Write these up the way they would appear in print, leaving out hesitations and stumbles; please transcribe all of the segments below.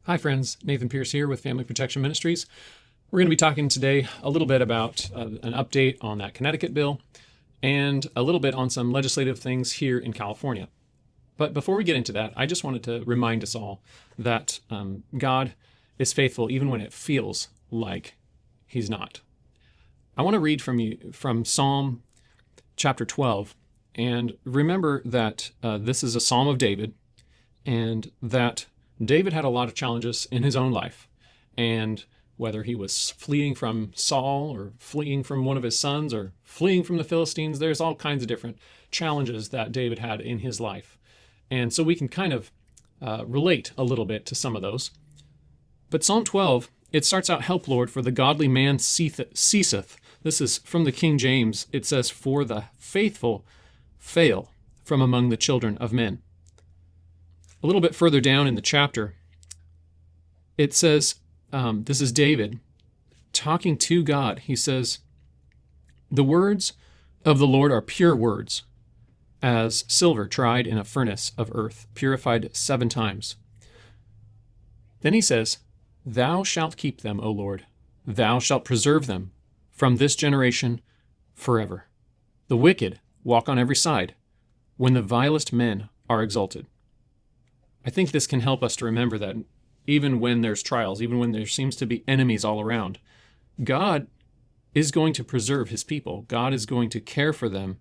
Hi friends, Nathan Pierce here with Family Protection Ministries. We're going to be talking today a little bit about an update on that Connecticut bill and a little bit on some legislative things here in California. But before we get into that, I just wanted to remind us all that God is faithful even when it feels like He's not. I want to read from Psalm chapter 12, and remember that this is a Psalm of David, and that David had a lot of challenges in his own life, and whether he was fleeing from Saul or fleeing from one of his sons or fleeing from the Philistines, there's all kinds of different challenges that David had in his life. And so we can kind of relate a little bit to some of those. But Psalm 12, it starts out, "Help, Lord, for the godly man ceaseth." This is from the King James. It says, "For the faithful fail from among the children of men." A little bit further down in the chapter, it says, this is David talking to God. He says, "The words of the Lord are pure words, as silver tried in a furnace of earth, purified 7 times. Then he says, "Thou shalt keep them, O Lord. Thou shalt preserve them from this generation forever. The wicked walk on every side, when the vilest men are exalted." I think this can help us to remember that even when there's trials, even when there seems to be enemies all around, God is going to preserve His people. God is going to care for them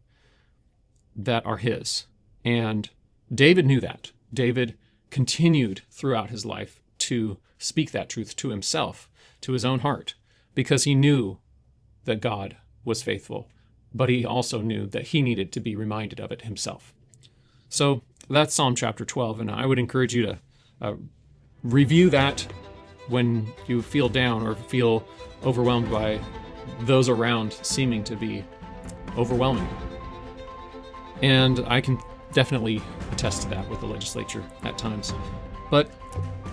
that are His. And David knew that. David continued throughout his life to speak that truth to himself, to his own heart, because he knew that God was faithful, but he also knew that he needed to be reminded of it himself. So that's Psalm chapter 12, and I would encourage you to review that when you feel down or feel overwhelmed by those around seeming to be overwhelming. And I can definitely attest to that with the legislature at times. But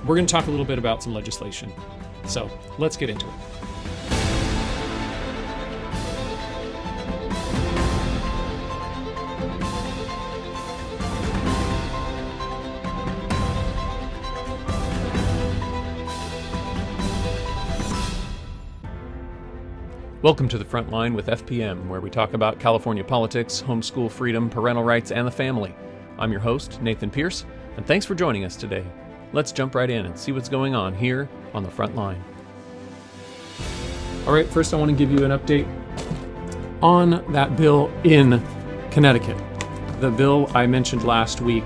we're going to talk a little bit about some legislation. So let's get into it. Welcome to the Front Line with FPM, where we talk about California politics, homeschool freedom, parental rights, and the family. I'm your host, Nathan Pierce, and thanks for joining us today. Let's jump right in and see what's going on here on the Front Line. All right, first I want to give you an update on that bill in Connecticut. The bill I mentioned last week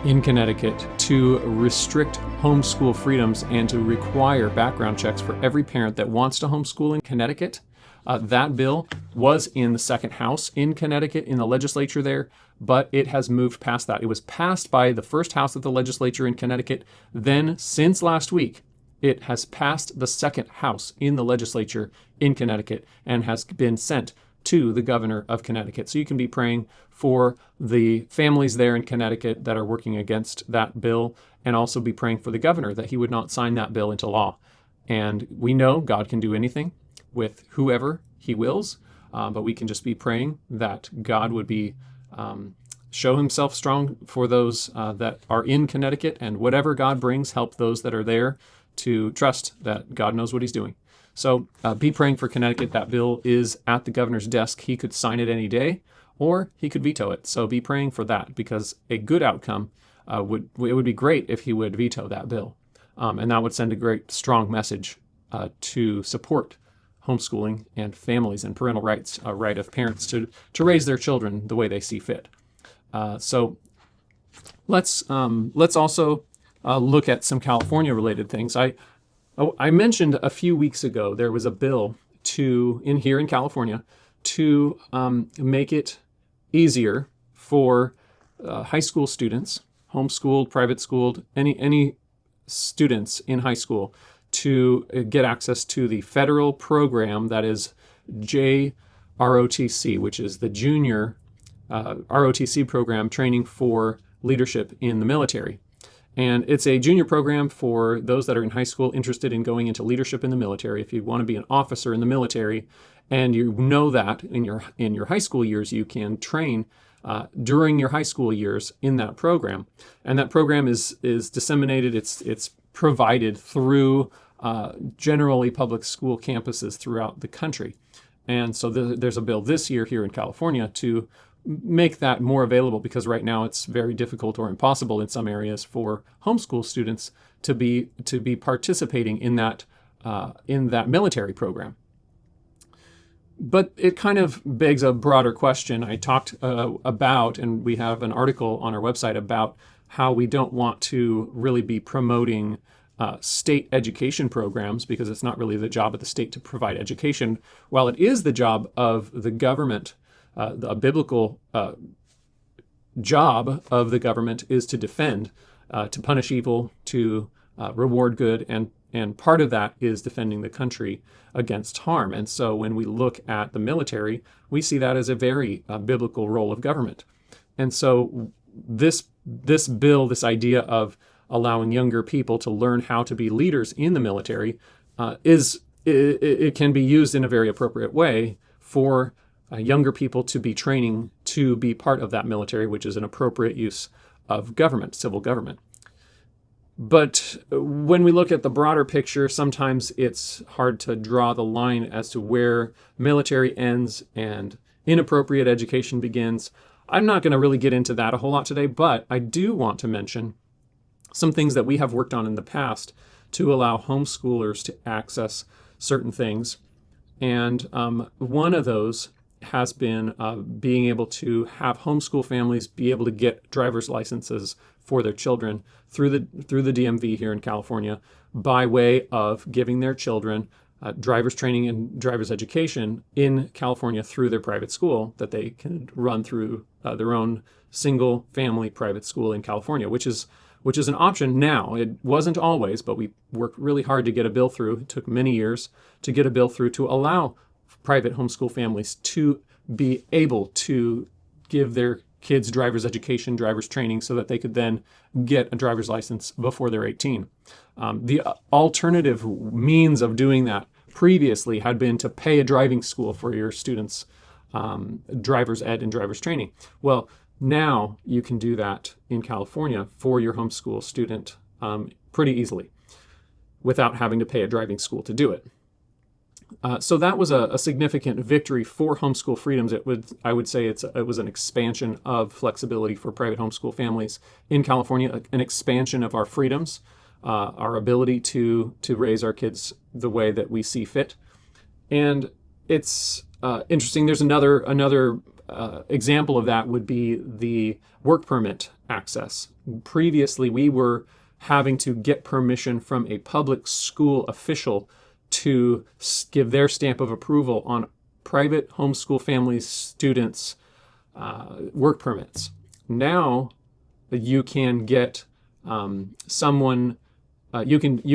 in Connecticut to restrict homeschool freedoms and to require background checks for every parent that wants to homeschool in Connecticut. That bill was in the second house in Connecticut in the legislature there, but it has moved past that. It was passed by the first house of the legislature in Connecticut. Then, since last week, it has passed the second house in the legislature in Connecticut and has been sent to the governor of Connecticut. So you can be praying for the families there in Connecticut that are working against that bill, and also be praying for the governor that he would not sign that bill into law. And we know God can do anything with whoever He wills, but we can just be praying that God would be show Himself strong for those that are in Connecticut, and whatever God brings, help those that are there to trust that God knows what He's doing. So be praying for Connecticut. That bill is at the governor's desk. He could sign it any day, or he could veto it. So be praying for that, because a good outcome would be great if he would veto that bill, and that would send a great strong message to support homeschooling and families and parental rights, right of parents to raise their children the way they see fit. So let's also look at some California-related things. I mentioned a few weeks ago there was a bill here in California to make it easier for high school students, homeschooled, private schooled, any students in high school, to get access to the federal program that is JROTC, which is the Junior ROTC program, training for leadership in the military. And it's a junior program for those that are in high school interested in going into leadership in the military. If you want to be an officer in the military, and you know that in your high school years, you can train during your high school years in that program. And that program is disseminated. It's provided through generally public school campuses throughout the country. And so there's a bill this year here in California to make that more available, because right now it's very difficult or impossible in some areas for homeschool students to be participating in that military program. But it kind of begs a broader question. I talked about, and we have an article on our website about how we don't want to really be promoting state education programs, because it's not really the job of the state to provide education, while it is the job of the government. The biblical job of the government is to defend, to punish evil, to reward good, and part of that is defending the country against harm. And so when we look at the military, we see that as a very biblical role of government. And so this bill, this idea of allowing younger people to learn how to be leaders in the military, it can be used in a very appropriate way for younger people to be training to be part of that military, which is an appropriate use of government, civil government. But when we look at the broader picture, sometimes it's hard to draw the line as to where military ends and inappropriate education begins. I'm not going to really get into that a whole lot today, but I do want to mention some things that we have worked on in the past to allow homeschoolers to access certain things. And one of those has been being able to have homeschool families be able to get driver's licenses for their children through the DMV here in California, by way of giving their children driver's training and driver's education in California through their private school that they can run through their own single family private school in California, which is an option now. It wasn't always, but we worked really hard to get a bill through. It took many years to get a bill through to allow private homeschool families to be able to give their kids driver's education, driver's training, so that they could then get a driver's license before they're 18. The alternative means of doing that previously had been to pay a driving school for your students' driver's ed and driver's training. Well, now you can do that in California for your homeschool student pretty easily without having to pay a driving school to do it. So that was a significant victory for homeschool freedoms. I would say it was an expansion of flexibility for private homeschool families in California, an expansion of our freedoms, our ability to raise our kids the way that we see fit. And it's interesting. There's another example of that would be the work permit access. Previously, we were having to get permission from a public school official to give their stamp of approval on private homeschool families' students' work permits. Now you can get you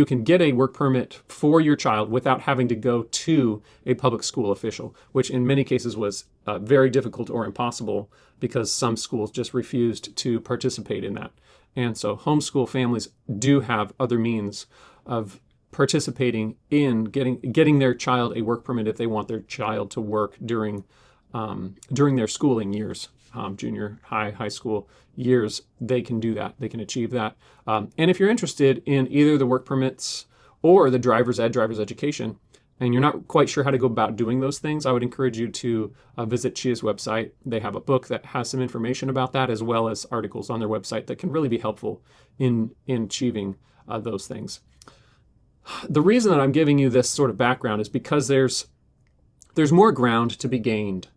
can get a work permit for your child without having to go to a public school official, which in many cases was very difficult or impossible because some schools just refused to participate in that. And so homeschool families do have other means of participating in getting their child a work permit if they want their child to work during their schooling years, junior high school years. They can do that. They can achieve that. And if you're interested in either the work permits or the driver's education, and you're not quite sure how to go about doing those things, I would encourage you to visit CHEA's website. They have a book that has some information about that, as well as articles on their website that can really be helpful in achieving those things. The reason that I'm giving you this sort of background is because there's more ground to be gained.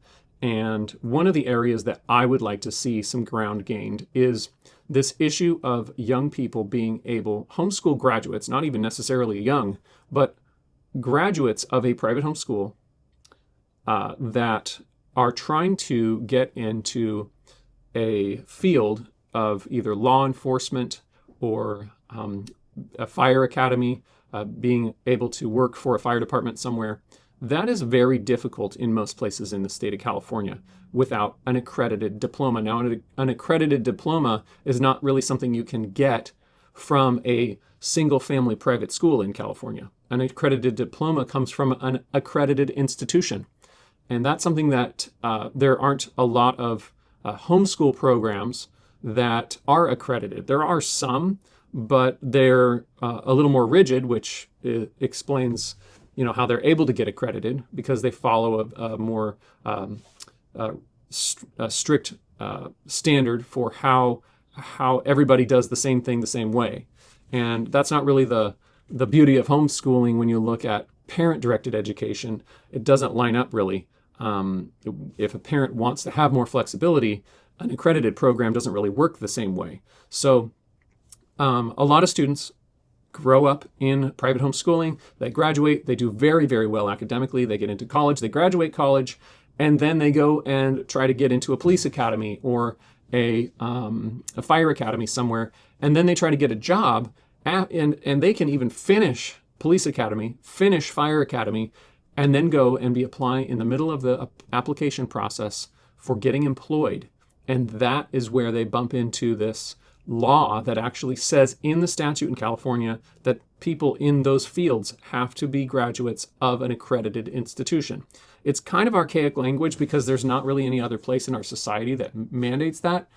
And one of the areas that I would like to see some ground gained is this issue of young people being able, homeschool graduates, not even necessarily young, but graduates of a private homeschool that are trying to get into a field of either law enforcement or a fire academy, being able to work for a fire department somewhere. That is very difficult in most places in the state of California without an accredited diploma. Now, an accredited diploma is not really something you can get from a single-family private school in California. An accredited diploma comes from an accredited institution. And that's something that there aren't a lot of homeschool programs that are accredited. There are some, but they're a little more rigid, which explains, how they're able to get accredited because they follow a more strict standard for how everybody does the same thing the same way. And that's not really the beauty of homeschooling. When you look at parent-directed education, it doesn't line up really. If a parent wants to have more flexibility, an accredited program doesn't really work the same way. So a lot of students grow up in private homeschooling, they graduate, they do very, very well academically, they get into college, they graduate college, and then they go and try to get into a police academy or a fire academy somewhere, and then they try to get a job, and they can even finish police academy, finish fire academy, and then go and be applying in the middle of the application process for getting employed. And that is where they bump into this law that actually says in the statute in California that people in those fields have to be graduates of an accredited institution. It's kind of archaic language because there's not really any other place in our society that mandates that.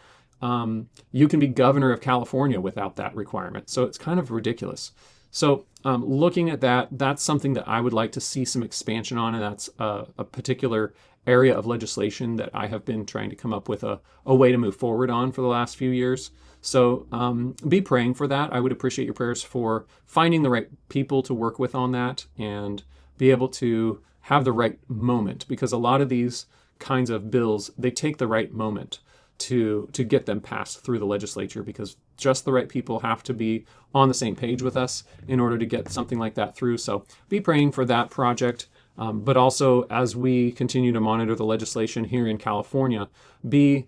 You can be governor of California without that requirement. So it's kind of ridiculous. So looking at that, that's something that I would like to see some expansion on, and that's a particular area of legislation that I have been trying to come up with a way to move forward on for the last few years. So be praying for that. I would appreciate your prayers for finding the right people to work with on that and be able to have the right moment, because a lot of these kinds of bills, they take the right moment to get them passed through the legislature, because just the right people have to be on the same page with us in order to get something like that through. So be praying for that project. But also, as we continue to monitor the legislation here in California, be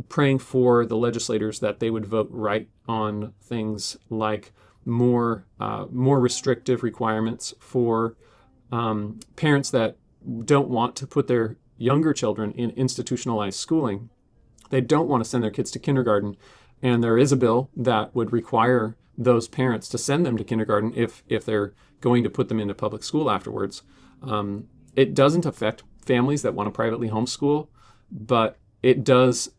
praying for the legislators that they would vote right on things like more restrictive requirements for parents that don't want to put their younger children in institutionalized schooling. They don't want to send their kids to kindergarten. And there is a bill that would require those parents to send them to kindergarten if they're going to put them into public school afterwards. It doesn't affect families that want to privately homeschool, but it does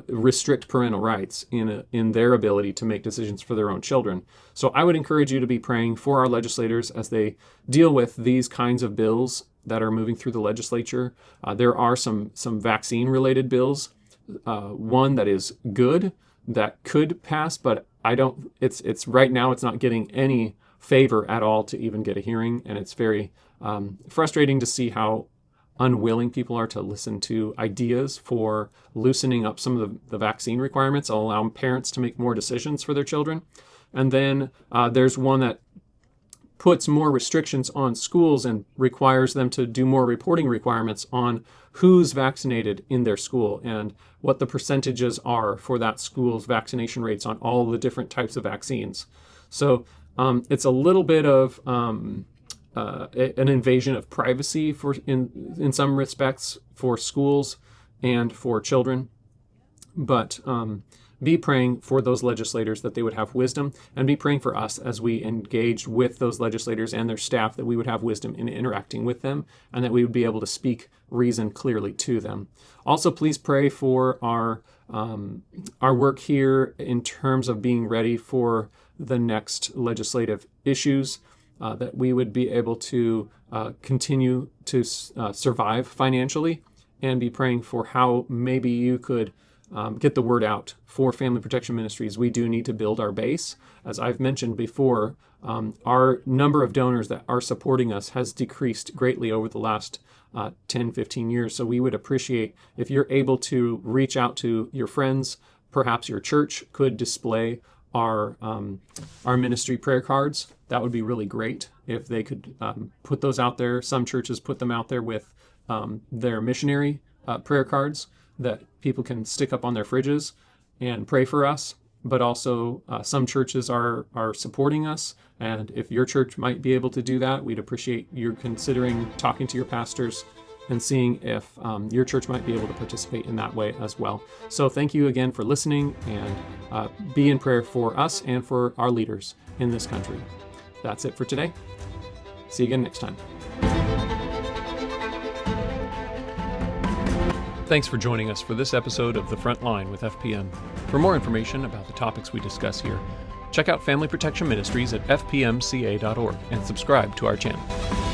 restrict parental rights in their ability to make decisions for their own children. So I would encourage you to be praying for our legislators as they deal with these kinds of bills that are moving through the legislature. There are some vaccine-related bills. One that is good that could pass, but it's right now it's not getting any favor at all to even get a hearing, and it's very frustrating to see how unwilling people are to listen to ideas for loosening up some of the vaccine requirements, allowing parents to make more decisions for their children. And then there's one that puts more restrictions on schools and requires them to do more reporting requirements on who's vaccinated in their school and what the percentages are for that school's vaccination rates on all the different types of vaccines. So it's a little bit of an invasion of privacy in some respects for schools and for children. But be praying for those legislators that they would have wisdom, and be praying for us as we engage with those legislators and their staff that we would have wisdom in interacting with them and that we would be able to speak reason clearly to them. Also, please pray for our work here in terms of being ready for the next legislative issues, that we would be able to continue to survive financially, and be praying for how maybe you could get the word out for Family Protection Ministries. We do need to build our base. As I've mentioned before, our number of donors that are supporting us has decreased greatly over the last 10, 15 years. So we would appreciate if you're able to reach out to your friends. Perhaps your church could display our ministry prayer cards. That would be really great if they could put those out there. Some churches put them out there with their missionary prayer cards that people can stick up on their fridges and pray for us. But also some churches are supporting us. And if your church might be able to do that, we'd appreciate you considering talking to your pastors and seeing if your church might be able to participate in that way as well. So thank you again for listening, and be in prayer for us and for our leaders in this country. That's it for today. See you again next time. Thanks for joining us for this episode of The Front Line with FPM. For more information about the topics we discuss here, Check out Family Protection Ministries at fpmca.org and subscribe to our channel.